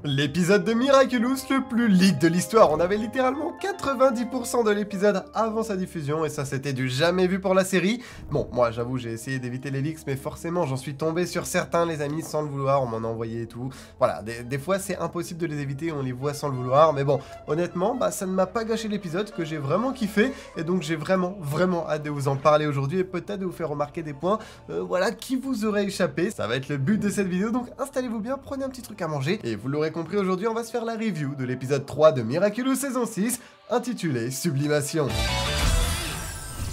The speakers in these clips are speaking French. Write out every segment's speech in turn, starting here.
L'épisode de Miraculous le plus leak de l'histoire. On avait littéralement 90% de l'épisode avant sa diffusion et ça c'était du jamais vu pour la série. Bon, moi j'avoue j'ai essayé d'éviter les leaks mais forcément j'en suis tombé sur certains les amis sans le vouloir, on m'en a envoyé et tout. Voilà, des fois c'est impossible de les éviter, on les voit sans le vouloir, mais bon, honnêtement, ça ne m'a pas gâché l'épisode que j'ai vraiment kiffé et donc j'ai vraiment hâte de vous en parler aujourd'hui et peut-être de vous faire remarquer des points, voilà, qui vous auraient échappé. Ça va être le but de cette vidéo, donc installez-vous bien, prenez un petit truc à manger et vous l'aurez compris, aujourd'hui on va se faire la review de l'épisode 3 de Miraculous saison 6 intitulé Sublimation.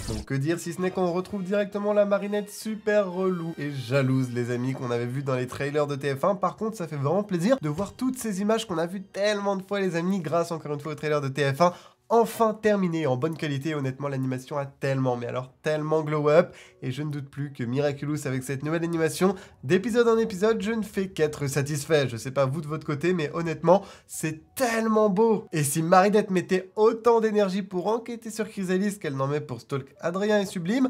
Donc que dire si ce n'est qu'on retrouve directement la Marinette super relou et jalouse les amis qu'on avait vu dans les trailers de TF1. Par contre ça fait vraiment plaisir de voir toutes ces images qu'on a vues tellement de fois les amis grâce encore une fois aux trailers de TF1. Enfin terminé en bonne qualité, honnêtement l'animation a tellement, mais alors tellement glow up, et je ne doute plus que Miraculous avec cette nouvelle animation, d'épisode en épisode, je ne fais qu'être satisfait. Je sais pas vous de votre côté, mais honnêtement, c'est tellement beau. Et si Marinette mettait autant d'énergie pour enquêter sur Chrysalis qu'elle n'en met pour stalk Adrien et Sublime,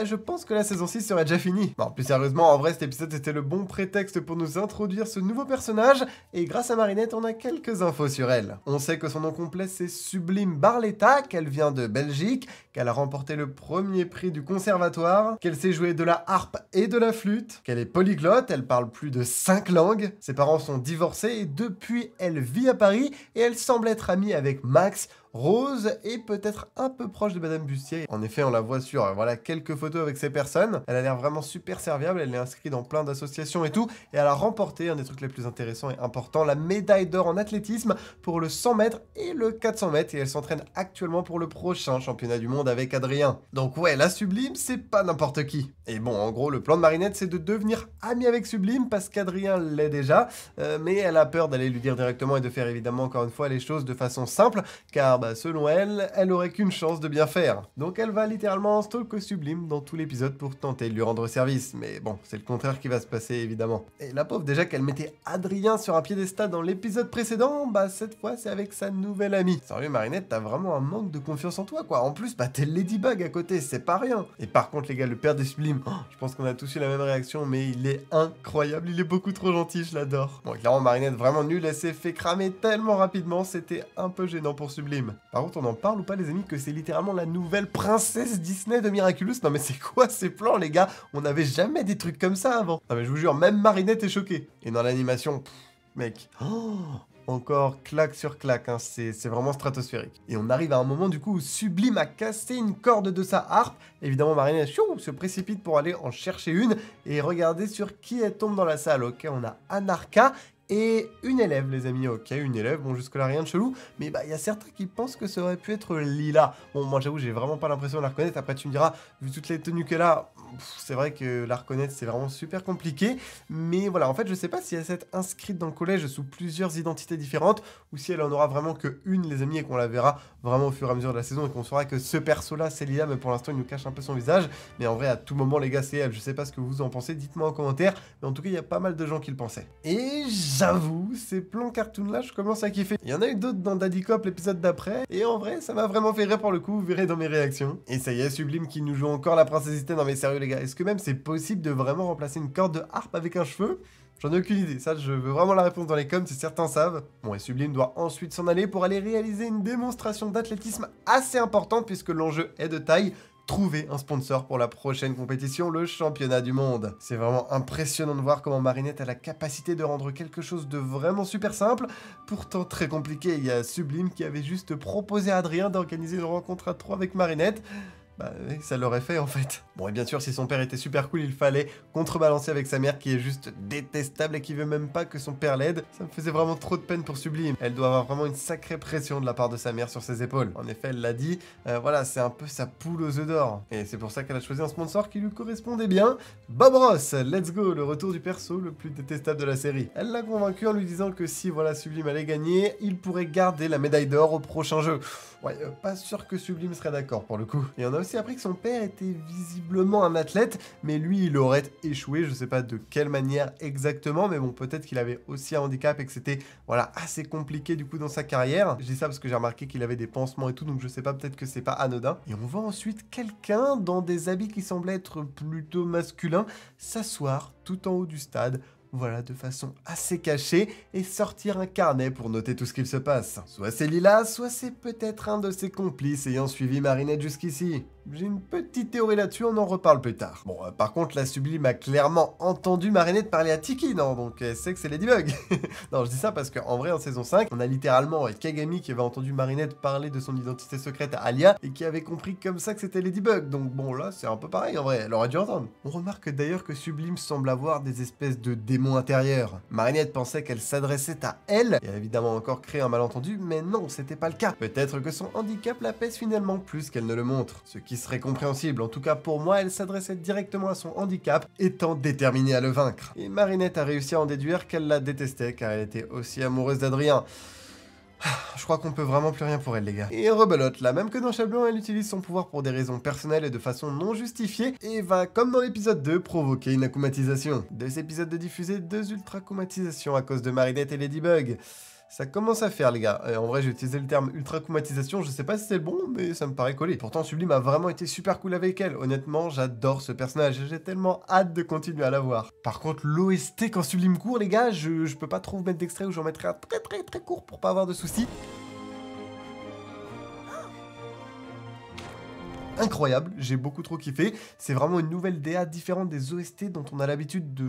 je pense que la saison 6 serait déjà finie. Non, plus sérieusement, en vrai cet épisode c'était le bon prétexte pour nous introduire ce nouveau personnage, et grâce à Marinette on a quelques infos sur elle. On sait que son nom complet c'est Sublime Barletta, qu'elle vient de Belgique, qu'elle a remporté le premier prix du conservatoire, qu'elle sait jouer de la harpe et de la flûte, qu'elle est polyglotte, elle parle plus de 5 langues, ses parents sont divorcés et depuis elle vit à Paris et elle semble être amie avec Max, Rose et peut-être un peu proche de Madame Bustier. En effet, on la voit sur voilà, quelques photos avec ces personnes. Elle a l'air vraiment super serviable, elle est inscrite dans plein d'associations et tout, et elle a remporté un des trucs les plus intéressants et importants, la médaille d'or en athlétisme pour le 100 mètres et le 400 mètres, et elle s'entraîne actuellement pour le prochain championnat du monde avec Adrien. Donc ouais, la Sublime, c'est pas n'importe qui. Et bon, en gros, le plan de Marinette, c'est de devenir amie avec Sublime parce qu'Adrien l'est déjà, mais elle a peur d'aller lui dire directement et de faire évidemment encore une fois les choses de façon simple, car selon elle, elle aurait qu'une chance de bien faire. Donc elle va littéralement stalker Sublime dans tout l'épisode pour tenter de lui rendre service. Mais bon, c'est le contraire qui va se passer évidemment. Et la pauvre, déjà qu'elle mettait Adrien sur un piédestal dans l'épisode précédent, cette fois c'est avec sa nouvelle amie. Sérieux Marinette, t'as vraiment un manque de confiance en toi quoi. En plus, t'es Ladybug à côté, c'est pas rien. Et par contre les gars, le père des Sublimes, je pense qu'on a tous eu la même réaction, mais il est incroyable, il est beaucoup trop gentil, je l'adore. Bon, clairement Marinette vraiment nulle, elle s'est fait cramer tellement rapidement, c'était un peu gênant pour Sublime. Par contre, on en parle ou pas les amis que c'est littéralement la nouvelle princesse Disney de Miraculous? Non mais c'est quoi ces plans les gars? On n'avait jamais des trucs comme ça avant. Non mais je vous jure, même Marinette est choquée. Et dans l'animation, mec, encore claque sur claque, c'est vraiment stratosphérique. Et on arrive à un moment du coup où Sublime a cassé une corde de sa harpe. Évidemment Marinette se précipite pour aller en chercher une et regarder sur qui elle tombe dans la salle. Ok, on a Anarka et une élève, les amis. Ok, une élève, bon jusque là rien de chelou, mais il y a certains qui pensent que ça aurait pu être Lila. Bon, moi j'avoue, j'ai vraiment pas l'impression de la reconnaître. Après tu me diras, vu toutes les tenues qu'elle a, c'est vrai que la reconnaître c'est vraiment super compliqué, mais voilà, en fait je sais pas si elle s'est inscrite dans le collège sous plusieurs identités différentes, ou si elle en aura vraiment que une les amis, et qu'on la verra vraiment au fur et à mesure de la saison, et qu'on saura que ce perso là c'est Lila, mais pour l'instant il nous cache un peu son visage, mais en vrai à tout moment les gars c'est elle. Je sais pas ce que vous en pensez, dites-moi en commentaire, mais en tout cas il y a pas mal de gens qui le pensaient. Et j'avoue, ces plans cartoon là je commence à kiffer. Il y en a eu d'autres dans Daddy Cop l'épisode d'après, et en vrai ça m'a vraiment fait rire pour le coup, vous verrez dans mes réactions. Et ça y est, Sublime qui nous joue encore la princessité. Non mais sérieux les gars, est-ce que même c'est possible de vraiment remplacer une corde de harpe avec un cheveu? J'en ai aucune idée, ça je veux vraiment la réponse dans les coms si certains savent. Bon, et Sublime doit ensuite s'en aller pour aller réaliser une démonstration d'athlétisme assez importante puisque l'enjeu est de taille. Trouver un sponsor pour la prochaine compétition, le championnat du monde. C'est vraiment impressionnant de voir comment Marinette a la capacité de rendre quelque chose de vraiment super simple, pourtant très compliqué. Il y a Sublime qui avait juste proposé à Adrien d'organiser une rencontre à 3 avec Marinette. Ça l'aurait fait en fait. Bon, et bien sûr, si son père était super cool, il fallait contrebalancer avec sa mère qui est juste détestable et qui veut même pas que son père l'aide. Ça me faisait vraiment trop de peine pour Sublime. Elle doit avoir vraiment une sacrée pression de la part de sa mère sur ses épaules. En effet, elle l'a dit, voilà, c'est un peu sa poule aux œufs d'or. Et c'est pour ça qu'elle a choisi un sponsor qui lui correspondait bien. Bob Ross, let's go, le retour du perso le plus détestable de la série. Elle l'a convaincu en lui disant que si voilà Sublime allait gagner, il pourrait garder la médaille d'or au prochain jeu. Ouais, pas sûr que Sublime serait d'accord pour le coup. Et on a aussi appris que son père était visiblement un athlète, mais lui il aurait échoué, je sais pas de quelle manière exactement, mais bon peut-être qu'il avait aussi un handicap et que c'était voilà assez compliqué du coup dans sa carrière. Je dis ça parce que j'ai remarqué qu'il avait des pansements et tout, donc je sais pas, peut-être que c'est pas anodin. Et on voit ensuite quelqu'un dans des habits qui semblaient être plutôt masculins s'asseoir tout en haut du stade voilà, de façon assez cachée, et sortir un carnet pour noter tout ce qu'il se passe. Soit c'est Lila, soit c'est peut-être un de ses complices ayant suivi Marinette jusqu'ici. J'ai une petite théorie là-dessus, on en reparle plus tard. Bon, par contre, la Sublime a clairement entendu Marinette parler à Tiki, non? Donc elle sait que c'est Ladybug. Non, je dis ça parce qu'en vrai, en saison 5, on a littéralement Kagami qui avait entendu Marinette parler de son identité secrète à Alia, et qui avait compris comme ça que c'était Ladybug. Donc bon, là, c'est un peu pareil en vrai, elle aurait dû entendre. On remarque d'ailleurs que Sublime semble avoir des espèces de démons intérieurs. Marinette pensait qu'elle s'adressait à elle, et a évidemment encore créé un malentendu, mais non, c'était pas le cas. Peut-être que son handicap la pèse finalement plus qu'elle ne le montre, ce qui serait compréhensible. En tout cas pour moi, elle s'adressait directement à son handicap, étant déterminée à le vaincre. Et Marinette a réussi à en déduire qu'elle la détestait car elle était aussi amoureuse d'Adrien. Je crois qu'on peut vraiment plus rien pour elle, les gars. Et rebelote, là, même que dans Chat Blanc, elle utilise son pouvoir pour des raisons personnelles et de façon non justifiée, et va, comme dans l'épisode 2, provoquer une akumatisation. 2 épisodes de diffusés, 2 ultra-kumatisations à cause de Marinette et Ladybug. Ça commence à faire, les gars. En vrai, j'ai utilisé le terme ultra-kumatisation, je sais pas si c'est le bon, mais ça me paraît collé. Pourtant, Sublime a vraiment été super cool avec elle. Honnêtement, j'adore ce personnage et j'ai tellement hâte de continuer à la voir. Par contre, l'OST quand Sublime court, les gars, je peux pas trop vous mettre d'extrait ou j'en mettrai un très court pour pas avoir de soucis. Incroyable, j'ai beaucoup trop kiffé, c'est vraiment une nouvelle DA différente des OST dont on a l'habitude de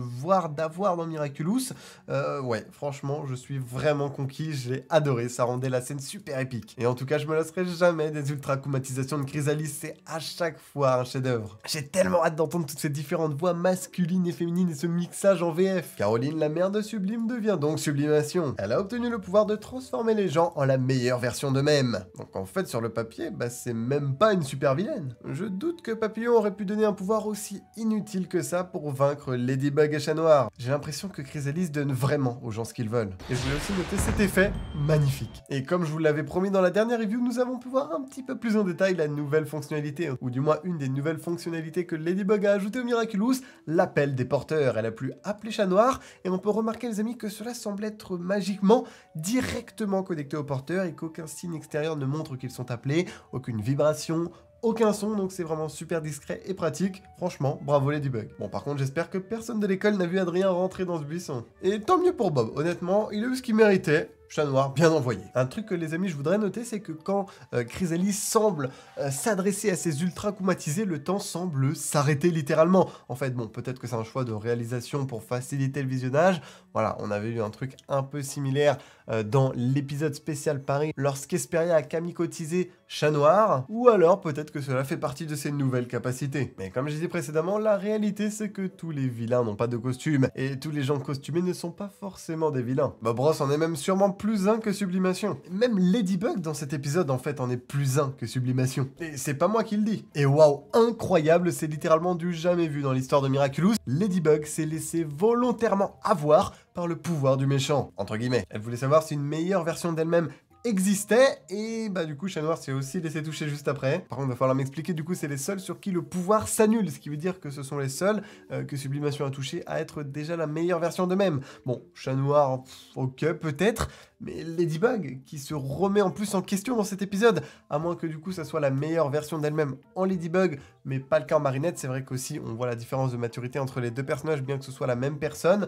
d'avoir dans Miraculous. Ouais, franchement, je suis vraiment conquis, j'ai adoré, ça rendait la scène super épique. Et en tout cas, je me lasserai jamais des ultra-kumatisations de Chrysalis, c'est à chaque fois un chef-d'œuvre. J'ai tellement hâte d'entendre toutes ces différentes voix masculines et féminines et ce mixage en VF. Caroline, la mère de Sublime, devient donc Sublimation. Elle a obtenu le pouvoir de transformer les gens en la meilleure version d'eux-mêmes. Donc en fait, sur le papier, bah c'est même pas une super vilaine. Je doute que Papillon aurait pu donner un pouvoir aussi inutile que ça pour vaincre Ladybug et Chat Noir. J'ai l'impression que Chrysalis donne vraiment aux gens ce qu'ils veulent. Et je voulais aussi noter cet effet magnifique. Et comme je vous l'avais promis dans la dernière review, nous avons pu voir un petit peu plus en détail la nouvelle fonctionnalité, ou du moins une des nouvelles fonctionnalités que Ladybug a ajoutée au Miraculous, l'appel des porteurs. Elle a pu appeler Chat Noir, et on peut remarquer les amis que cela semble être magiquement directement connecté aux porteurs et qu'aucun signe extérieur ne montre qu'ils sont appelés, aucune vibration, aucun son, donc c'est vraiment super discret et pratique. Franchement, bravo Ladybug. Bon, par contre, j'espère que personne de l'école n'a vu Adrien rentrer dans ce buisson. Et tant mieux pour Bob, honnêtement, il a eu ce qu'il méritait. Chat Noir, bien envoyé. Un truc que les amis je voudrais noter, c'est que quand Chrysalis semble s'adresser à ses ultra kumatisés, le temps semble s'arrêter littéralement. En fait, bon, peut-être que c'est un choix de réalisation pour faciliter le visionnage. Voilà, on avait eu un truc un peu similaire dans l'épisode spécial Paris, lorsqu'Hesperia a kamicotisé Chat Noir, ou alors peut-être que cela fait partie de ses nouvelles capacités. Mais comme je disais précédemment, la réalité c'est que tous les vilains n'ont pas de costume, et tous les gens costumés ne sont pas forcément des vilains. Bob Ross en est même sûrement plus un que Sublimation. Même Ladybug dans cet épisode en fait en est plus un que Sublimation. Et c'est pas moi qui le dis. Et waouh, incroyable, c'est littéralement du jamais vu dans l'histoire de Miraculous. Ladybug s'est laissé volontairement avoir par le pouvoir du méchant, entre guillemets. Elle voulait savoir si une meilleure version d'elle-même existait, et bah du coup Chat Noir s'est aussi laissé toucher juste après. Par contre, il va falloir m'expliquer, du coup c'est les seuls sur qui le pouvoir s'annule, ce qui veut dire que ce sont les seuls que Sublimation a touché à être déjà la meilleure version d'eux-mêmes. Bon, Chat Noir, ok, peut-être, mais Ladybug, qui se remet en plus en question dans cet épisode, à moins que du coup ça soit la meilleure version d'elle-même en Ladybug, mais pas le cas en Marinette. C'est vrai qu'aussi on voit la différence de maturité entre les deux personnages, bien que ce soit la même personne.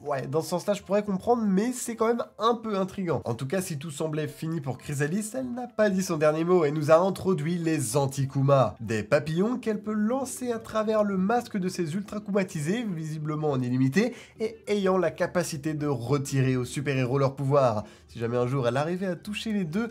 Ouais, dans ce sens-là, je pourrais comprendre, mais c'est quand même un peu intriguant. En tout cas, si tout semblait fini pour Chrysalis, elle n'a pas dit son dernier mot et nous a introduit les anti-Kuma. Des papillons qu'elle peut lancer à travers le masque de ses ultra-kumatisés, visiblement en illimité, et ayant la capacité de retirer aux super-héros leur pouvoir. Si jamais un jour elle arrivait à toucher les deux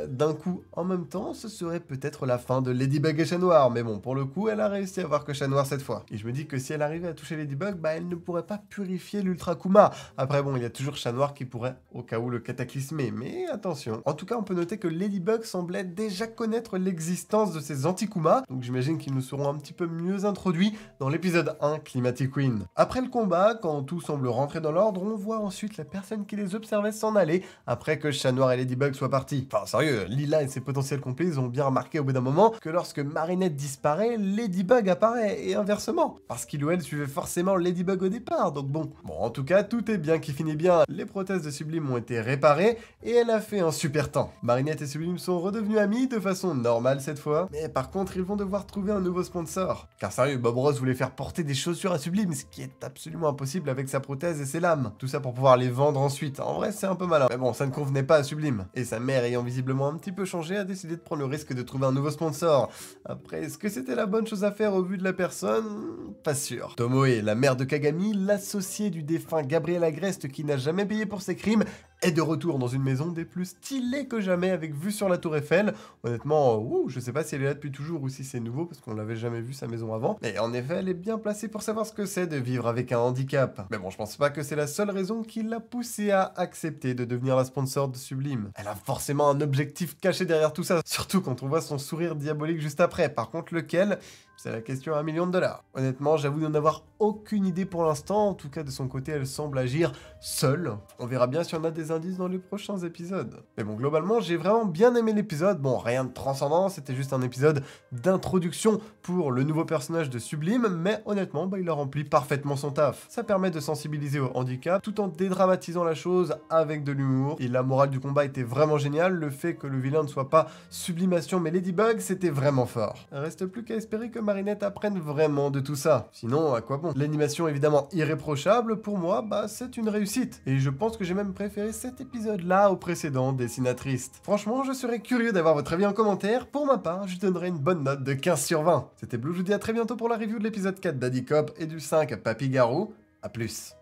d'un coup en même temps, ce serait peut-être la fin de Ladybug et Chat Noir. Mais bon, pour le coup, elle a réussi à voir que Chat Noir cette fois. Et je me dis que si elle arrivait à toucher Ladybug, bah elle ne pourrait pas purifier l'Ultra Kuma. Après bon, il y a toujours Chat Noir qui pourrait au cas où le cataclysmer, mais attention. En tout cas, on peut noter que Ladybug semblait déjà connaître l'existence de ces anti-Kuma, donc j'imagine qu'ils nous seront un petit peu mieux introduits dans l'épisode 1, Climatic Queen. Après le combat, quand tout semble rentrer dans l'ordre, on voit ensuite la personne qui les observait s'en aller, après que Chat Noir et Ladybug soient partis. Enfin, sérieux, Lila et ses potentiels complices ont bien remarqué au bout d'un moment que lorsque Marinette disparaît, Ladybug apparaît, et inversement, parce qu'il ou elle suivait forcément Ladybug au départ, donc bon. Bon, en tout tout cas, tout est bien qui finit bien. Les prothèses de Sublime ont été réparées et elle a fait un super temps. Marinette et Sublime sont redevenus amis de façon normale cette fois. Mais par contre, ils vont devoir trouver un nouveau sponsor. Car sérieux, Bob Ross voulait faire porter des chaussures à Sublime, ce qui est absolument impossible avec sa prothèse et ses lames. Tout ça pour pouvoir les vendre ensuite. En vrai, c'est un peu malin. Mais bon, ça ne convenait pas à Sublime. Et sa mère, ayant visiblement un petit peu changé, a décidé de prendre le risque de trouver un nouveau sponsor. Après, est-ce que c'était la bonne chose à faire au vu de la personne? Pas sûr. Tomoe, la mère de Kagami, l'associée du défunt Gabriel Agreste qui n'a jamais payé pour ses crimes, est de retour dans une maison des plus stylées que jamais avec vue sur la tour Eiffel. Honnêtement, je sais pas si elle est là depuis toujours ou si c'est nouveau parce qu'on l'avait jamais vu sa maison avant. Mais en effet, elle est bien placée pour savoir ce que c'est de vivre avec un handicap. Mais bon, je pense pas que c'est la seule raison qui l'a poussée à accepter de devenir la sponsor de Sublime. Elle a forcément un objectif caché derrière tout ça, surtout quand on voit son sourire diabolique juste après. Par contre, lequel? C'est la question à $1 million. Honnêtement, j'avoue n'en avoir aucune idée pour l'instant. En tout cas, de son côté, elle semble agir seule. On verra bien si on a des indices dans les prochains épisodes. Mais bon, globalement, j'ai vraiment bien aimé l'épisode. Bon, rien de transcendant, c'était juste un épisode d'introduction pour le nouveau personnage de Sublime, mais honnêtement, il a rempli parfaitement son taf. Ça permet de sensibiliser au handicap, tout en dédramatisant la chose avec de l'humour. Et la morale du combat était vraiment géniale. Le fait que le vilain ne soit pas Sublimation mais Ladybug, c'était vraiment fort. Reste plus qu'à espérer que Marinette apprenne vraiment de tout ça. Sinon, à quoi bon? L'animation évidemment irréprochable, pour moi, c'est une réussite. Et je pense que j'ai même préféré cet épisode-là au précédent Dessinatrice. Franchement, je serais curieux d'avoir votre avis en commentaire. Pour ma part, je donnerais une bonne note de 15 sur 20. C'était Blue, je vous dis à très bientôt pour la review de l'épisode 4 d'Addy Cop et du 5 Papy Garou. A plus.